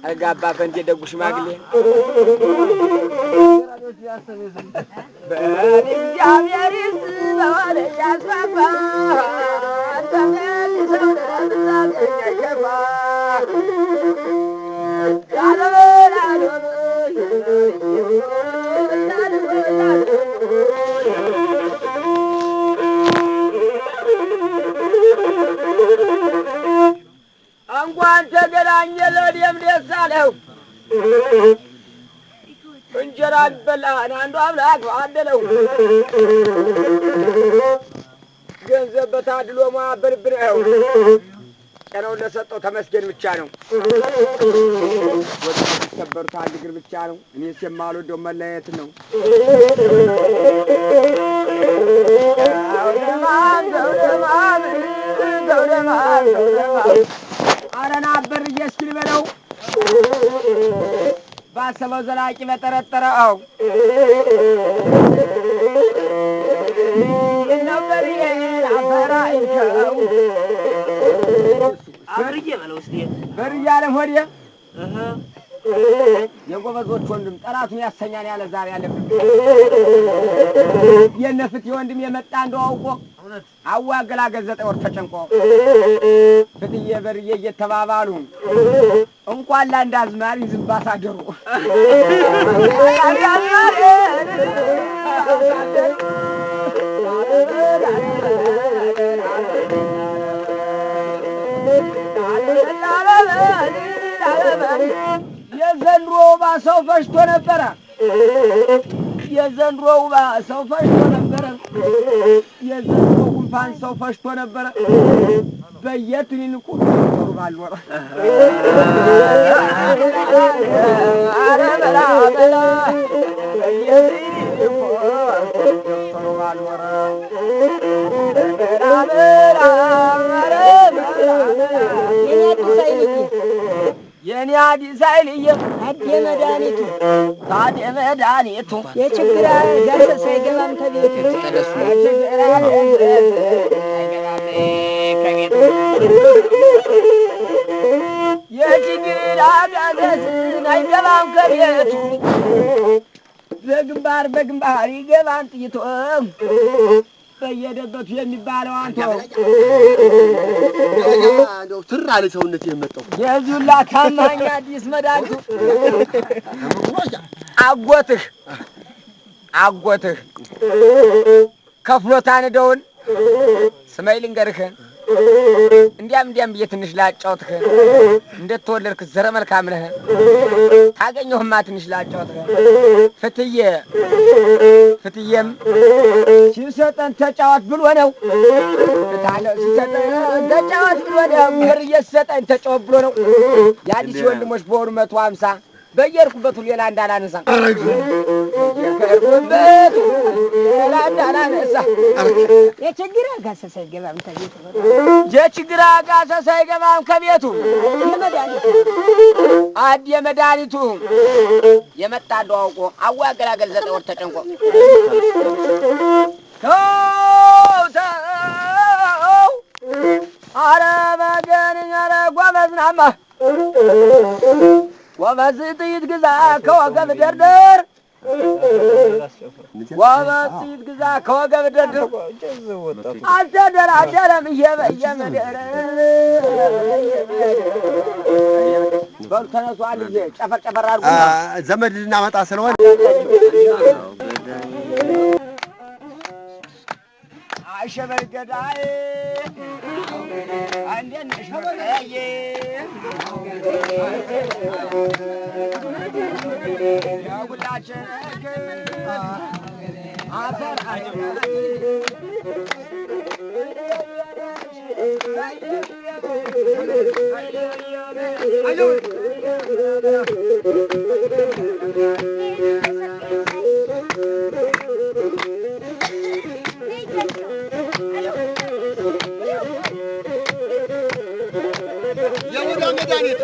አጋባ ፈንቴ ደጉ ሽማግሌ በእግዚአብሔር ይስበዋል ያስፋፋ ተመልሰው ለምሳገኘ እንኳን ተገናኘ ለደም ደስ አለው እንጀራ ይበላል አንዱ አምላክ አደለው ገንዘብ በታድሎ ማበርብር ነው ቀነው ለሰጠው ተመስገን ብቻ ነው ወደ ተከበሩት አንድ ግር ብቻ ነው እኔስ የማልወደው መለየት ነው አረና በር እየስኪል በለው ባሰበው ዘላቂ በጠረጠረው ነበር የአፈራይከው አብርዬ በለው እስቲ በርያለም ሆዲያ የጎበዞች ወንድም ጠላቱን ያሰኛን ያለ ዛሬ ያለብን የነፍት ወንድም የመጣ እንደው አውቆ አዋገላገል 9 ወር ተጨንቆ ፍትዬ በርዬ እየተባባሉ እንኳን ለአንድ አዝማሪ ዝምባታ ደሩ የዘንድሮ ባሰው ፈሽቶ ነበረ የዘንድሮ ባሰው ፈሽቶ ነበረ የዘንድሮ ጉንፋን ሰው ፈሽቶ ነበረ በየትንንቁ ዶክተሩ ባልወራ አረ በላ በላ በየትንንቁ ዶክተሩ ባልወራ በላ በላ አረ በላ የኔ አዲስ አይልየ ታዲያ መድኃኒቱ የችግር ገሰሰ ይገባም ተቤቱ የችግር አይገባም ከቤቱ የችግር ገሰሰ አይገባም ከቤቱ በግንባር ይገባም ጥይቱ በየደበቱ የሚባለው አንተ እንደው ትር አለ ሰውነት የመጣው የዚሁላ ታማኝ አዲስ መድኃኒቱ አጎትህ ከፍሎታን ደውን ስማይ ልንገርህ እንዲያም ብዬ ትንሽ ላጫውትህ እንደተወለድክ ዘረ መልካም ነህ ታገኘውማ ትንሽ ላጫውትህ ፍትዬም ሲሰጠን ተጫዋት ብሎ ነው ሲሰጠን ተጫዋት ብሎ ነው ምር እየሰጠን ተጫዋት ብሎ ነው የአዲስ ወንድሞች በወሩ 150 በየርኩበት ሌላ እንዳላነሳ የከርኩበት ሌላ እንዳላነሳ የችግር አጋሰሰ ይገባም ከቤቱ የችግር አጋሰሰ ይገባም ከቤቱ የመድኃኒቱ የመጣ እንደው አውቆ አዋገላገል 9 ወር ተጨንቆ አረ መገን አረ ጓመዝናማ ወመዝ ጥይት ግዛ ከወገብ ደርደር ወመዝ ጥይት ግዛ ከወገብ ደርደር አልተደራደረም እየበየመደረ በልተነሱ አልጄ ጨፈር አድርጉ ዘመድ ልናመጣ ስለሆነ አሸበር ገዳይ አንዴን ሸበረዬ ያጉላችን አፈር የሙዳ መድኃኒት